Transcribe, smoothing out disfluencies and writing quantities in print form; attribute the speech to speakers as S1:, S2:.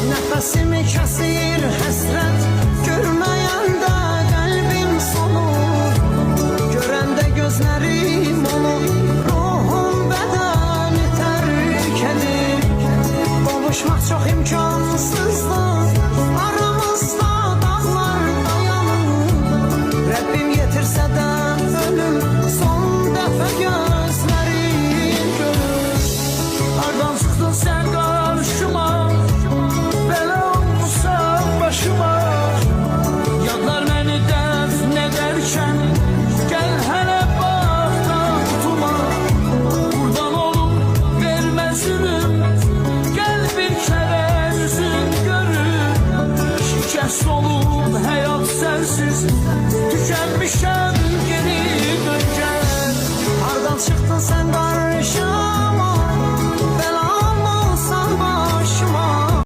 S1: Nəfəsimi kəsir həsrət, görməyəndə qəlbim solur. Görəndə gözlərim onu, ruhum bədəni tərk edir. Qovuşmaq çox imkansızdır, aramızda dağlar dayanır. Rəbbim yetirsə də ölüm, son dəfə gözlərim görür. Hardan çıxdın sən qarşıma, belə olmuşsan başıma. Yadlar məni dəfn edərkən, gəl hələ baxdan tutuma. Buradan olub verməz ürüm, gəl bir kərə üzün görür. Şikəst olub həyat sənsiz, tükənmişəm geri dön gəl. Hardan çıxdın sən